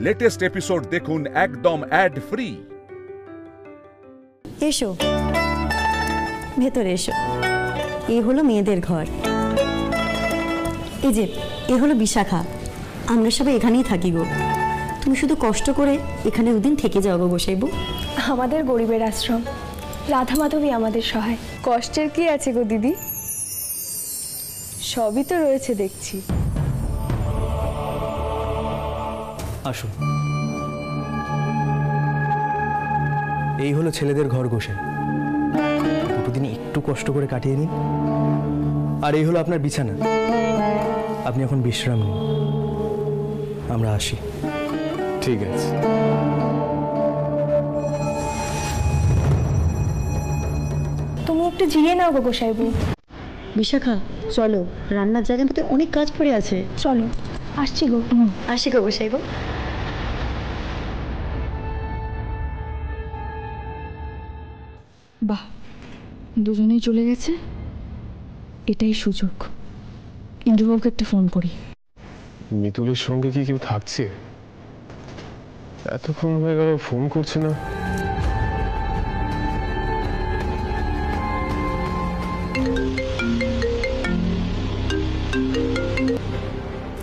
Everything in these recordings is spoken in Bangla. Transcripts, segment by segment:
লেটেস্ট এপিসোড দেখুন একদম অ্যাড ফ্রি। এসো ভেতরে এসো। এই হলো মেয়েদের ঘর। এই যে এ হলো বিশাখা। আমরা সবাই এখানেই থাকি গো। তুমি শুধু কষ্ট করে এখানে দুদিন থেকে যাও গো গোসাইবু। আমাদের গরিবের আশ্রম, রাধা মাধবী আমাদের সহায়। কষ্টের কি আছে গো দিদি, সবই তো রয়েছে দেখছি। আসুন। এই হলো ছেলেদের ঘর গোসাই। দুটো দিন একটু কষ্ট করে কাটিয়ে নিন। আর এই হলো আপনার বিছানা, আপনি এখন বিশ্রাম নিন। আমরা আসি। ঠিক আছে। তুমি একটু জিরিয়ে নাও গো গোসাইবু। বিশাখা চলো, রান্নার জায়গার মধ্যে অনেক কাজ পড়ে আছে। চলো, আসছি গো। আসি গো গোসাইবু। বাহ, দুজনেই চলে গেছে, এটাই সুযোগ। ইন্দ্রবাবুকে একটা ফোন করি। মিতুলের সঙ্গে কি কেউ থাকছে? এতক্ষণ হয়ে গেল ফোন করছে না।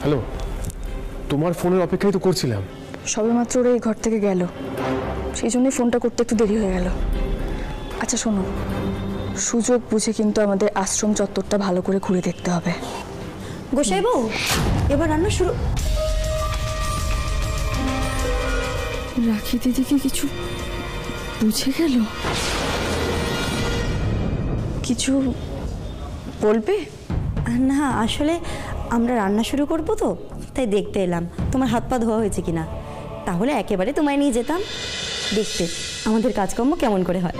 হ্যালো, তোমার ফোনের অপেক্ষাই তো করছিলাম। সবেমাত্র ওরা এই ঘর থেকে গেল, সেই জন্যই ফোনটা করতে একটু দেরি হয়ে গেল। আচ্ছা শোনো, সুযোগ বুঝে কিন্তু আমাদের আশ্রম চত্বরটা ভালো করে ঘুরে দেখতে হবে। গোসাইবু এবার রান্না শুরু। রাখি দিদিকে কিছু বুঝে গেল? কিছু বলবে না, আসলে আমরা রান্না শুরু করব তো, তাই দেখতে এলাম তোমার হাত পা ধোয়া হয়েছে কিনা। তাহলে একেবারে তোমায় নিয়ে যেতাম দেখতে আমাদের কাজকর্ম কেমন করে হয়।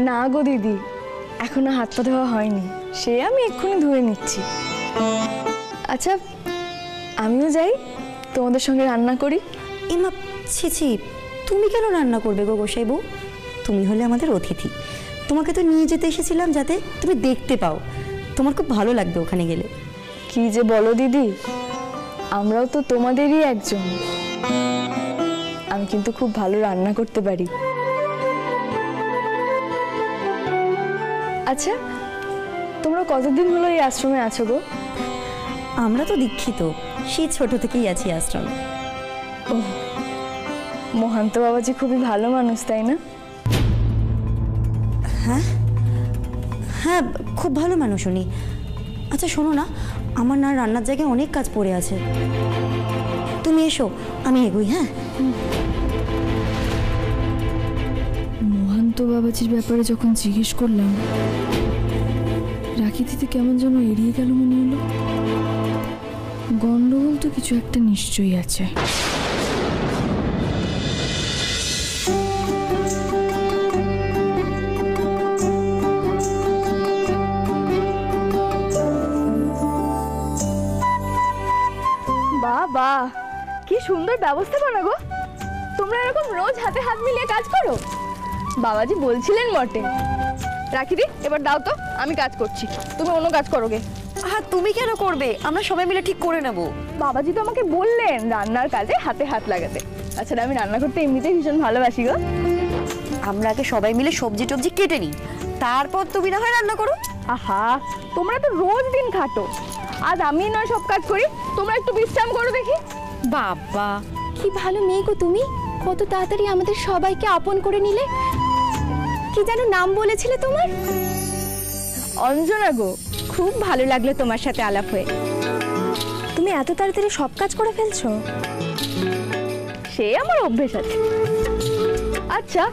না গো দিদি, এখনো হাত পা ধোয়া হয়নি, সে আমি এক্ষুনি ধুয়ে নিচ্ছি। আচ্ছা আমিও যাই, তোমাদের সঙ্গে রান্না করি। এমা ছি ছি, তুমি কেন রান্না করবে গো গোসাইবু? তুমি হলে আমাদের অতিথি, তোমাকে তো নিয়ে যেতে এসেছিলাম যাতে তুমি দেখতে পাও, তোমার খুব ভালো লাগবে ওখানে গেলে। কি যে বলো দিদি, আমরাও তো তোমাদেরই একজন। আমি কিন্তু খুব ভালো রান্না করতে পারি। আচ্ছা তোমরা কতদিন হলো এই আশ্রমে আছো গো? আমরা তো দীক্ষিত, সেই ছোট থেকেই আছি আশ্রমে। ও, মহান্ত বাবাজি খুবই ভালো মানুষ, তাই না? হ্যাঁ হ্যাঁ, খুব ভালো মানুষ উনি। আচ্ছা শোনো না, আমার না রান্নার জায়গায় অনেক কাজ পড়ে আছে, তুমি এসো আমি এগোই। হ্যাঁ, মহান্ত বাবাজির ব্যাপারে যখন জিজ্ঞেস করলাম, রাখি দিদি কেমন যেন এড়িয়ে গেল মনে হলো। গন্ডগোল তো কিছু একটা নিশ্চয়ই আছে। বাবা কি সুন্দর ব্যবস্থাপনা গো, তোমরা এরকম রোজ হাতে হাত মিলিয়ে কাজ করো। বাবাজি বলছিলেন বটে। রাখিদি এবার দাও তো, আমি কাজ করছি, তুমি অন্য কাজ করো গে। হ্যাঁ তুমি কেন করবে, আমরা সবাই মিলে ঠিক করে নেব। বাবাজি তো আমাকে বললেন রান্নার কাজে হাতে হাত লাগাতে। তাছাড়া আমি রান্না করতে এমনিতেই ভীষণ ভালোবাসি গো। আমরা আগে সবাই মিলে সবজি টবজি কেটে নিই, তারপর তুমি না হয় রান্না করো। আহা, তোমরা তো রোজ দিন খাটো, আজ আমি নয় সব কাজ করি, তোমরা একটু বিশ্রাম করো দেখি। বাবা কি ভালো মেয়ে গো তুমি, কত তাড়াতাড়ি আমাদের সবাইকে আপন করে নিলে। কি যেন নাম বলেছিলে তোমার? অঞ্জনা গো। খুব ভালো লাগলো তোমার সাথে আলাপ হয়ে। তুমি এত তাড়াতাড়ি সব কাজ করে ফেলছো? সে আমার অভ্যেস আছে। আচ্ছা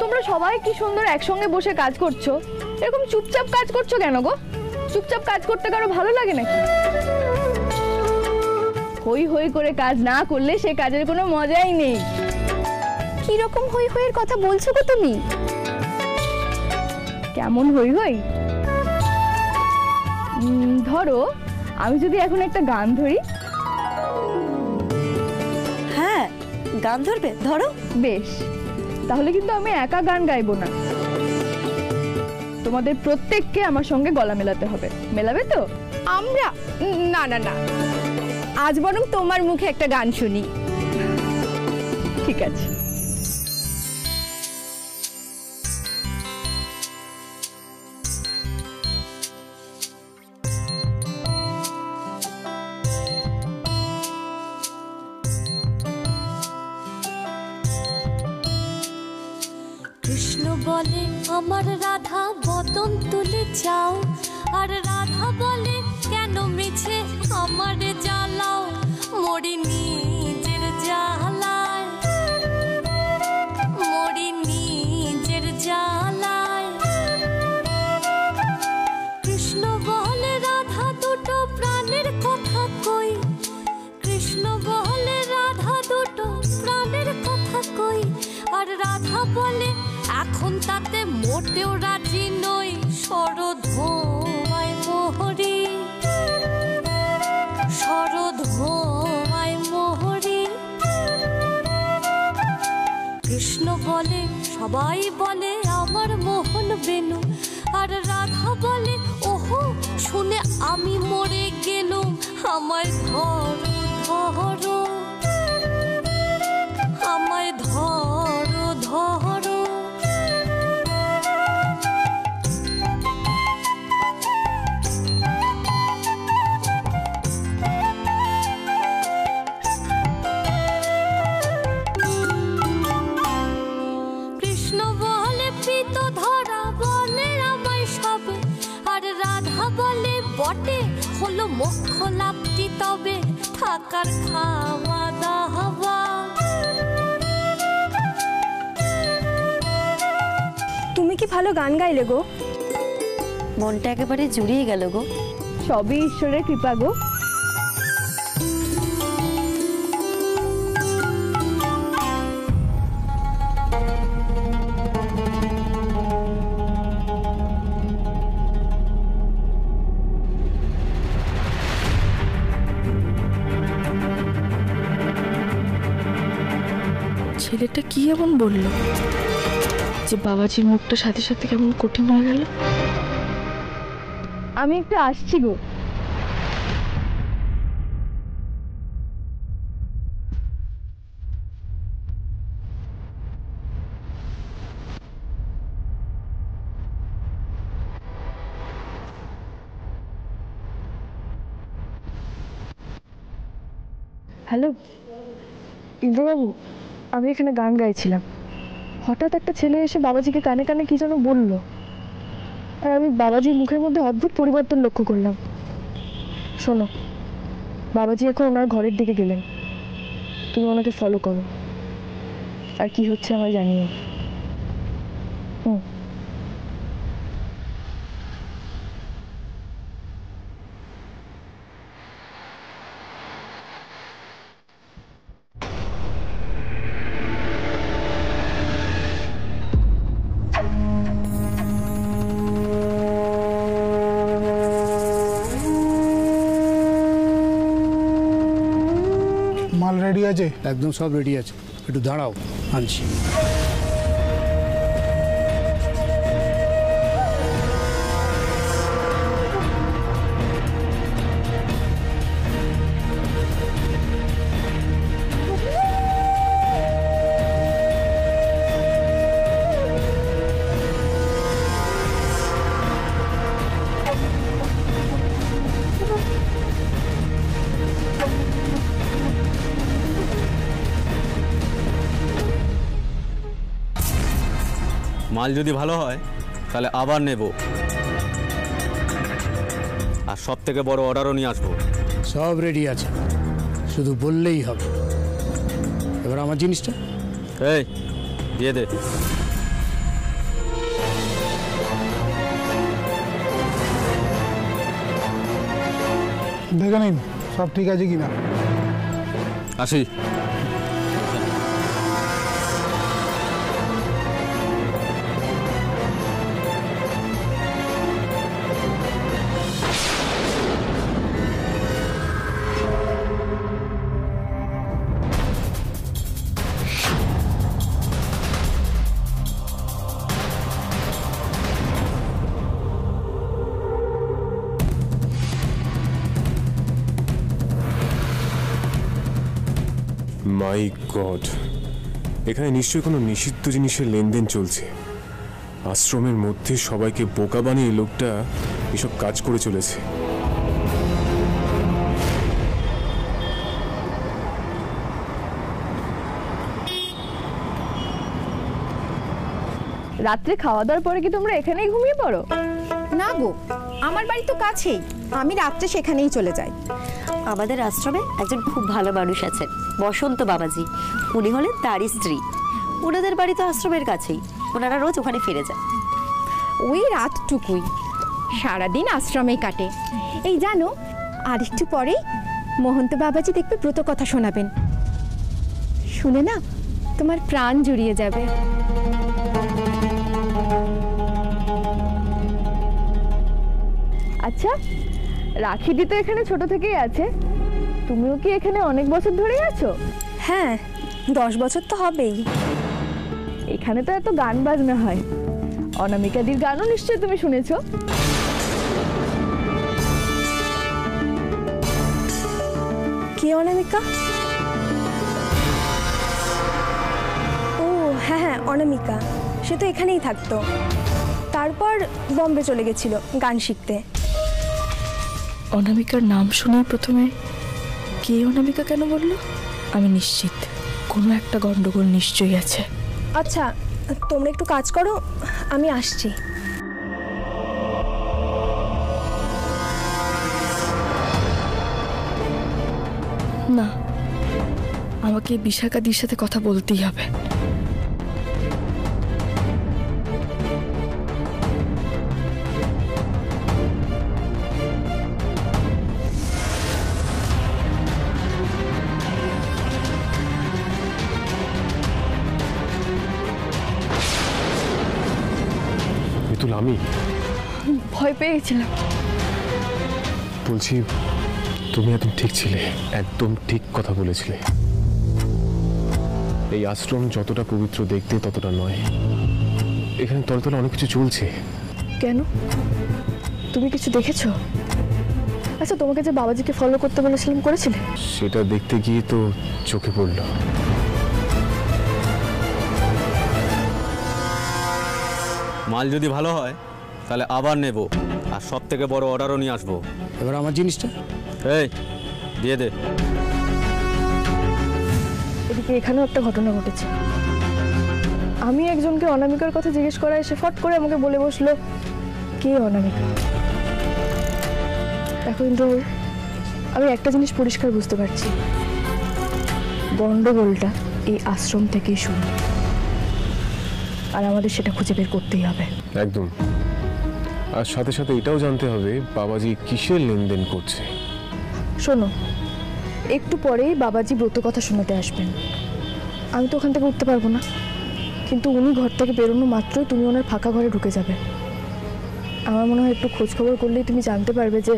তোমরা সবাই কি সুন্দর একসঙ্গে বসে কাজ করছো, এরকম চুপচাপ কাজ করছো কেন গো? চুপচাপ কাজ করতে কারো ভালো লাগে নাকি? হই হই করে কাজ না করলে সে কাজের কোনো মজাই নেই। কি রকম হই হইয়ের কথা বলছো গো তুমি? কেমন হই হই? ধরো আমি যদি এখন একটা গান ধরি। হ্যাঁ গান ধরবে, ধরো। বেশ, তাহলে কিন্তু আমি একা গান গাইবো না, তোমাদের প্রত্যেককে আমার সঙ্গে গলা মেলাতে হবে। মেলাবে তো? আমরা? না না না, আজ বরং তোমার মুখে একটা গান শুনি। ঠিক আছে। কৃষ্ণ বলে আমার রাধা বদন তুলে যাও, আর রাধা বলে কেন মিছে আমারে জ্বালাও, মরি নিজের জ্বালায়, মরি নিজের জ্বালায়। কৃষ্ণ বলে রাধা দুটো প্রাণের কথা কই, কৃষ্ণ বলে রাধা দুটো প্রাণের কথা কই, আর রাধা বলে এখন তাতে মোটেও রাজি নই, শরধোয়ায় মোহরি, শরধোয়ায় মোহরি। কৃষ্ণ বলে সবাই বলে আমার মোহন বেনু, আর রাধা বলে ওহো শুনে আমি মরে গেলুম, আমায় ধরো ধরো, আমায় ধরো ধরো। কৃষ্ণ বলে পিত ধরা বলে আমায় সবে, আর রাধা বলে বটে হলো মোক্ষ লাভটি তবে, থাকার খাওয়া দাওয়া। তুমি কি ভালো গান গাইলে গো। মনটা একেবারে জুড়িয়ে গেল গো। সবই ঈশ্বরের কৃপা গো। ছেলেটা কি এমন বলল যে বাবাজির মুখটা সাথে সাথে কেমন কঠিন হয়ে গেল? আমি একটু আসছি গো। হ্যালো ইন্দ্রবাবু, আমি এখানে গান গাইছিলাম, হঠাৎ একটা ছেলে এসে বাবাজিকে কানে কানে কি যেন বললো, আর আমি বাবাজির মুখের মধ্যে অদ্ভুত পরিবর্তন লক্ষ্য করলাম। শোনো, বাবাজি এখন ওনার ঘরের দিকে গেলেন, তুমি ওনাকে ফলো করো, আর কি হচ্ছে আমায় জানিও। মাল রেডি আছে? একদম সব রেডি আছে, একটু দাঁড়াও আনছি। মাল যদি ভালো হয় তাহলে আবার নেব, আর সব থেকে বড় অর্ডারও নিয়ে আসবো। সব রেডি আছে, শুধু বললেই হবে। এবার আমার জিনিসটা এই দিয়ে দে। দেখে নিন সব ঠিক আছে কিনা। আসি। মাই গড, এখানে নিশ্চয়ই কোনো নিষিদ্ধ জিনিসের লেনদেন চলছে। আশ্রমের মধ্যে সবাইকে বোকা বানিয়ে লোকটা এসব কাজ করে চলেছে। রাত্রে খাওয়া দাওয়ার পরে কি তোমরা এখানেই ঘুমিয়ে পড়ো? না গো, আমার বাড়ি তো কাছেই, আমি রাত্রে সেখানেই চলে যাই। আমাদের আশ্রমে একজন খুব ভালো মানুষ আছেন, বসন্ত বাবাজি। উনি হলেন তারই স্ত্রী। ওনাদের বাড়ি তো আশ্রমের কাছেই, ওনারা রোজ ওখানে ফিরে যান। ওই রাতটুকুই, সারাদিন আশ্রমেই কাটে। এই জানো, আর একটু পরেই মহন্ত বাবাজি দেখবে ব্রত কথা শোনাবেন। শুনে না তোমার প্রাণ জুড়িয়ে যাবে। আচ্ছা, রাখিদি তো এখানে ছোট থেকেই আছে, তুমিও কি এখানে অনেক বছর ধরেই আছো? হ্যাঁ, 10 বছর তো হবেই। এখানে তো এত গান বাজনা হয়, অনামিকাদির গানও নিশ্চয়ই তুমি শুনেছো। কে অনামিকা? ও হ্যাঁ হ্যাঁ, অনামিকা। সে তো এখানেই থাকতো, তারপর বম্বে চলে গেছিল গান শিখতে। অনামিকার নাম শুনেই প্রথমে কে অনামিকা কেন বললো, আমি নিশ্চিত কোনো একটা গন্ডগোল নিশ্চয়ই আছে। আচ্ছা, তোমরা একটু কাজ করো, আমি আসছি। না, আমাকে বিশাখাদির সাথে কথা বলতেই হবে। মিতুল, আমি ভয় পেয়ে গেছিলাম। বলছি, তুমি একদম ঠিক ছিলে, একদম ঠিক কথা বলেছিলে। এই আশ্রম যতটা পবিত্র দেখতে ততটা নয়। এখানে তলে তলে অনেক কিছু চলছে। কেন, তুমি কিছু দেখেছো? আচ্ছা, তোমাকে যে বাবাজিকে ফলো করতে বলেছিলাম, করেছিলে? সেটা দেখতে গিয়ে তো চোখে পড়লো। মাল যদি ভালো হয় তাহলে আবার নেব, আর সব থেকে বড় অর্ডারও নিয়ে আসবো। এবার আমার জিনিসটা এই দিয়ে দে। এদিকে এখানেও একটা ঘটনা ঘটেছে। আমি একজনকে অনামিকার কথা জিজ্ঞেস করা এসে ফট করে আমাকে বলে বসলো কে অনামিকা। এখন কিন্তু আমি একটা জিনিস পরিষ্কার বুঝতে পারছি, গন্ডগোলটা এই আশ্রম থেকেই শুরু, আর আমাদের সেটা খুঁজে বের করতেই হবে। একদম। আর সাথে সাথে এটাও জানতে হবে বাবাজি কিসের লেনদেন করছে। শোনো, একটু পরেই বাবাজি ব্রত কথা শোনাতে আসবেন। আমি তো ওখান থেকে উঠতে পারবো না, কিন্তু উনি ঘর থেকে বেরোনো মাত্রই তুমি ওনার ফাঁকা ঘরে ঢুকে যাবে। আমার মনে হয় একটু খোঁজ খবর করলেই তুমি জানতে পারবে যে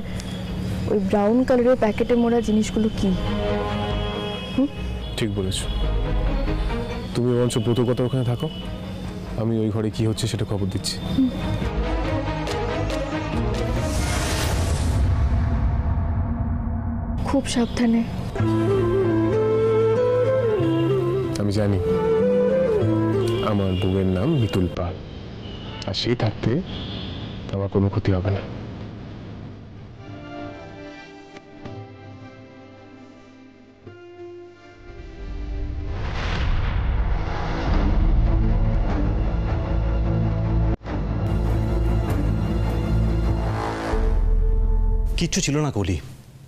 ওই ব্রাউন কালারের প্যাকেটে মোড়া জিনিসগুলো কি। ঠিক বলেছো। তুমি বরঞ্চ ব্রত কথা ওখানে থাকো, আমি ওই ঘরে কি হচ্ছে সেটা খবর দিচ্ছি। খুব সাবধানে। আমি জানি আমার বউয়ের নাম মিতুল পাল, আর সেই থাকতে আমার কোনো ক্ষতি হবে না। কিচ্ছু ছিল না কলি,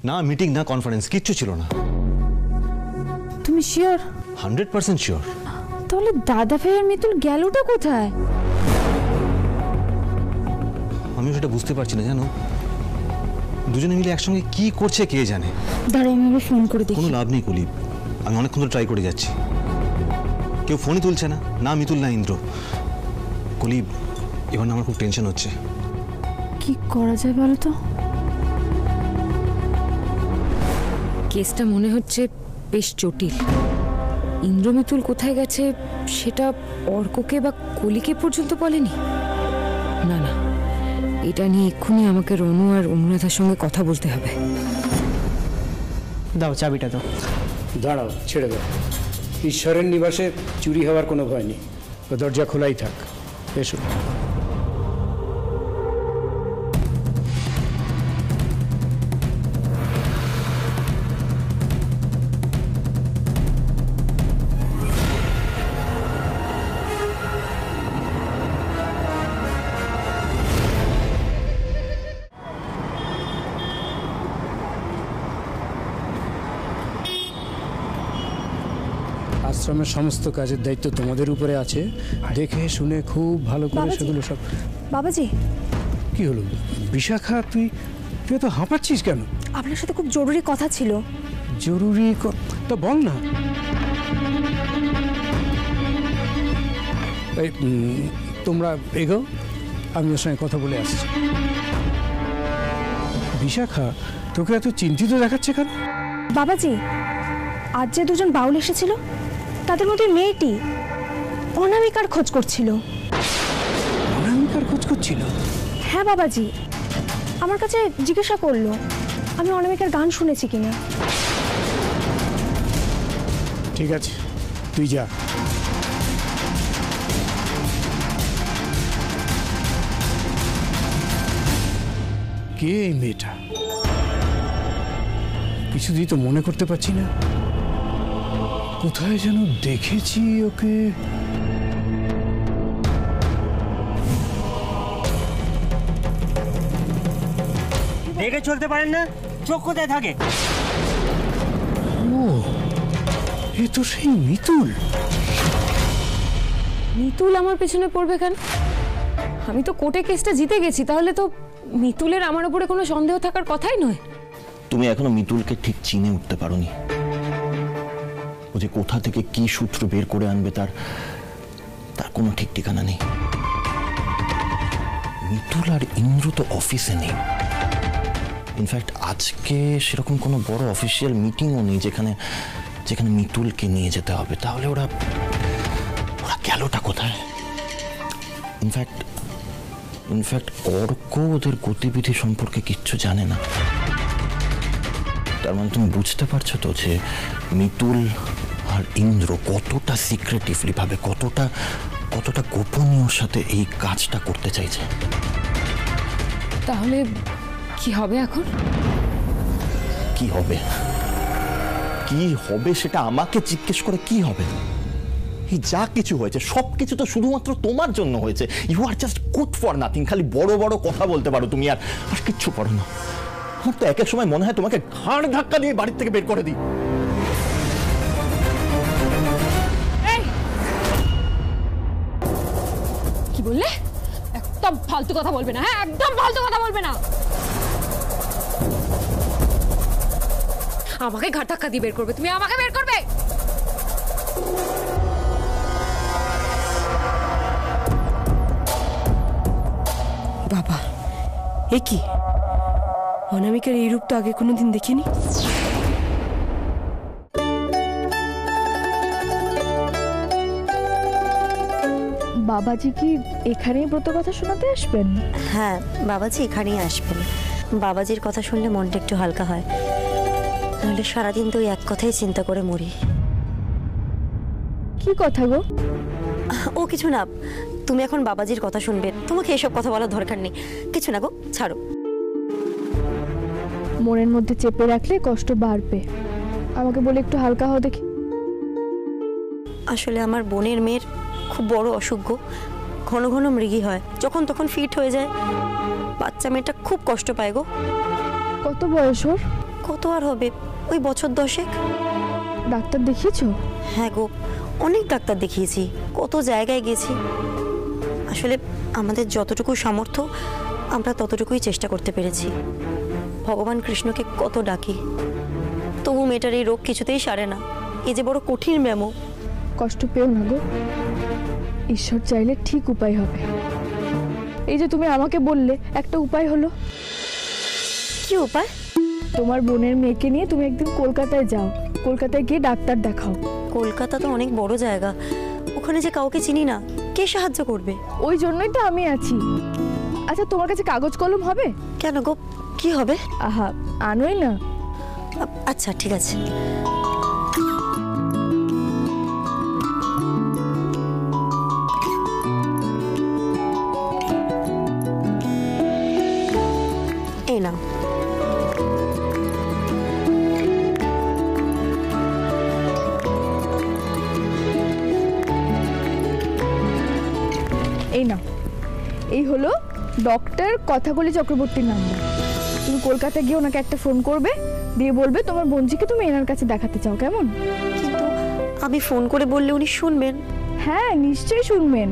না মিটিং না কনফারেন্স, কিচ্ছু ছিল না। তুমি শিওর? 100% শিওর। তাহলে দাদা ভাইয়ের মিতুল গেলটা কোথায়? আমি সেটা বুঝতে পারছি না, জানো। দুজনে মিলে একসঙ্গে কি করছে কে জানে। দাঁড়াও, আমি ফোন করে দেখি। কোনো লাভ নেই কলি, আমি অনেকক্ষণ ধরে ট্রাই করে যাচ্ছি, কেউ ফোনই তুলছে না, না মিতুল না ইন্দ্র। কলি, এবার আমার খুব টেনশন হচ্ছে। কি করা যায় বলো তো? কেসটা মনে হচ্ছে বেশ জটিল। ইন্দ্রমিতুল কোথায় গেছে সেটা অর্ককে বা কলিকে পর্যন্ত বলেনি। না না, এটা নিয়ে এক্ষুনি আমাকে রনু আর অনুরাধার সঙ্গে কথা বলতে হবে। দাও চাবিটা দাও। দাঁড়াও, ছেড়ে দাও। ঈশ্বরের নিবাসে চুরি হওয়ার কোনো ভয় নেই, ও দরজা খোলাই থাক। এসো। আশ্রমের সমস্ত কাজের দায়িত্ব তোমাদের উপরে আছে। দেখে শুনে খুব ভালো করে সেগুলো সব। বাবাজি, কি হলো বিশাখা, তুই তো হাঁপাচ্ছিস কেন? আপনার সাথে খুব জরুরি কথা ছিল। জরুরি তো বল না। এই তোমরা এগো, আমি ওর সঙ্গে কথা বলে আসছি। বিশাখা, তোকে এত চিন্তিত দেখাচ্ছে কেন? বাবাজি, আজ যে দুজন বাউল এসেছিল তাদের মধ্যে মেয়েটি অনামিকার খোঁজ করছিল। অনামিকার খোঁজ করছিল? হ্যাঁ বাবাজি, আমার কাছে জিজ্ঞাসা করলো আমি অনামিকার গান শুনেছি কিনা। ঠিক আছে, তুই যা। কে এই মেয়েটা? কিছুদিন তো মনে করতে পারছি না, কোথায় যেন দেখেছি ওকে। দেখে চলতে পারেন না? চোখ কোথায় থাকে? ও, এ তো সেই মিতুল। মিতুল আমার পেছনে পড়বে কেন? আমি তো কোর্টে কেসটা জিতে গেছি, তাহলে তো মিতুলের আমার উপরে কোনো সন্দেহ থাকার কথাই নয়। তুমি এখনো মিতুলকে ঠিক চিনে উঠতে পারোনি। ও যে কোথা থেকে কি সূত্র বের করে আনবে তার কোনো ঠিক ঠিকানা নেই। মিতুল আর ইন্দ্র তো অফিসে নেই। ইনফ্যাক্ট আজকে সেরকম কোনো বড় অফিসিয়াল মিটিংও নেই যেখানে মিতুলকে নিয়ে যেতে হবে। তাহলে ওরা গেলটা কোথায়? ইনফ্যাক্ট অর্ক ওদের গতিবিধি সম্পর্কে কিচ্ছু জানে না। তার মানে তুমি বুঝতে পারছো তো যে মিতুল আর ইন্দ্র কতটা সিক্রেটিভলি ভাবে, কতটা গোপনীয় সাথে এই কাজটা করতে চাইছে। তাহলে কি হবে এখন? কি হবে সেটা আমাকে জিজ্ঞেস করে কি হবে? এই যা কিছু হয়েছে সবকিছু তো শুধুমাত্র তোমার জন্য হয়েছে। You are just good for nothing. খালি বড় বড় কথা বলতে পারো তুমি, আর কিচ্ছু পারো না। আমার তো এক এক সময় মনে হয় তোমাকে ঘাড় ধাক্কা দিয়ে বাড়ির থেকে বের করে দিই। কি বললে? একদম ফালতু কথা বলবে না। হ্যাঁ, একদম ফালতু কথা বলবে না। আমাকে ঘাড় ধাক্কা দিয়ে বের করবে? তুমি আমাকে বের করবে? বাবা, এ কি? অনামিকার এই রূপ তো আগে কোনোদিন দেখিনি। বাবাজি কি এখানেই ব্রত কথা শোনাতে আসবেন? হ্যাঁ, বাবাজি এখানেই আসবেন। বাবাজির কথা শুনলে মনটা একটু হালকা হয়, নাহলে সারাদিন তো এক কথাই চিন্তা করে মরি। কি কথা গো? ও কিছু না, তুমি এখন বাবাজির কথা শুনবে, তোমাকে এসব কথা বলার দরকার নেই। কিছু না গো, ছাড়ো। মনের মধ্যে চেপে রাখলে কষ্ট বাড়বে। আমাকে বলে একটু হালকা হও দেখি। আসলে আমার বোনের মেয়ের খুব বড় অসুখ গো, ঘন ঘন মৃগী হয়, যখন তখন ফিট হয়ে যায়। বাচ্চা মেয়েটা খুব কষ্ট পায় গো। কত বয়স ওর? কত আর হবে, ওই বছর 10। ডাক্তার দেখিয়েছো? হ্যাঁ গো, অনেক ডাক্তার দেখিয়েছি, কত জায়গায় গেছি। আসলে আমাদের যতটুকু সামর্থ্য আমরা ততটুকুই চেষ্টা করতে পেরেছি। ভগবান কৃষ্ণকে কত ডাকি, তবু মেয়েটার এই রোগ কিছুতেই সারে না। এ যে বড় কঠিন ব্যামো। কষ্ট পেও না গো, ঈশ্বর চাইলে ঠিক উপায় হবে। এই যে তুমি আমাকে বললে, একটা উপায় হলো। কি উপায়? তোমার বোনের মেয়েকে নিয়ে তুমি একদিন কলকাতায় যাও, কলকাতায় গিয়ে ডাক্তার দেখাও। কলকাতা তো অনেক বড় জায়গা, ওখানে যে কাউকে চিনি না, কে সাহায্য করবে? ওই জন্যই তো আমি আছি। আচ্ছা, তোমার কাছে কাগজ কলম হবে? কেন গো, কি হবে? আহা, আনোই না। আচ্ছা ঠিক আছে। ডক্টর কথাকলি চক্রবর্তীর নাম্বার। তুমি কলকাতা গিয়ে ওনাকে একটা ফোন করবে, দিয়ে বলবে তোমার বোনজিকে তুমি এনার কাছে দেখাতে চাও, কেমন? কিন্তু আমি ফোন করে বললে উনি শুনবেন? হ্যাঁ, নিশ্চয়ই শুনবেন।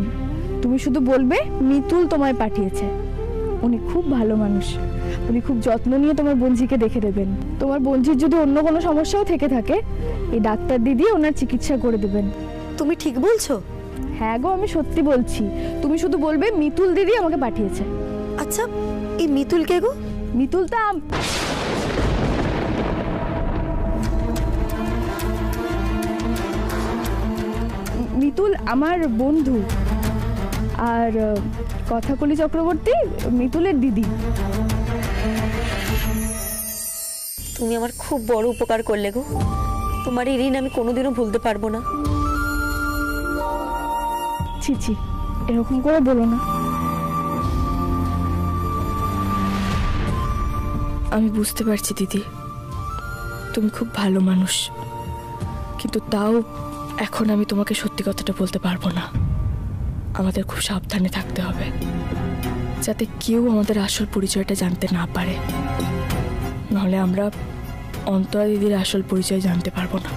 তুমি শুধু বলবে মিতুল তোমায় পাঠিয়েছে। উনি খুব ভালো মানুষ, উনি খুব যত্ন নিয়ে তোমার বোনজিকে দেখে দেবেন। তোমার বোনজির যদি অন্য কোনো সমস্যাও থেকে থাকে, এই ডাক্তার দিদি ওনার চিকিৎসা করে দেবেন। তুমি ঠিক বলছো? হ্যাঁ গো, আমি সত্যি বলছি। তুমি শুধু বলবে মিতুল দিদি আমাকে পাঠিয়েছে। আচ্ছা, এই মিতুল কে গো? মিতুল তা মিতুল আমার বন্ধু, আর কথাকলি চক্রবর্তী মিতুলের দিদি। তুমি আমার খুব বড় উপকার করলে গো। তোমার এই ঋণ আমি কোনোদিনও ভুলতে পারবো না। ছি ছি, এরকম করে বলো না। আমি বুঝতে পারছি দিদি, তুমি খুব ভালো মানুষ, কিন্তু তাও এখন আমি তোমাকে সত্যি কথাটা বলতে পারবো না। আমাদের খুব সাবধানে থাকতে হবে, যাতে কেউ আমাদের আসল পরিচয়টা জানতে না পারে, নাহলে আমরা অন্তরা দিদির আসল পরিচয় জানতে পারবো না।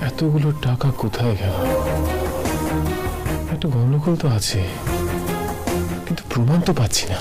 এতগুলো টাকা কোথায় গেল? একটা গন্ডগোল তো আছে, কিন্তু প্রমাণ তো পাচ্ছি না।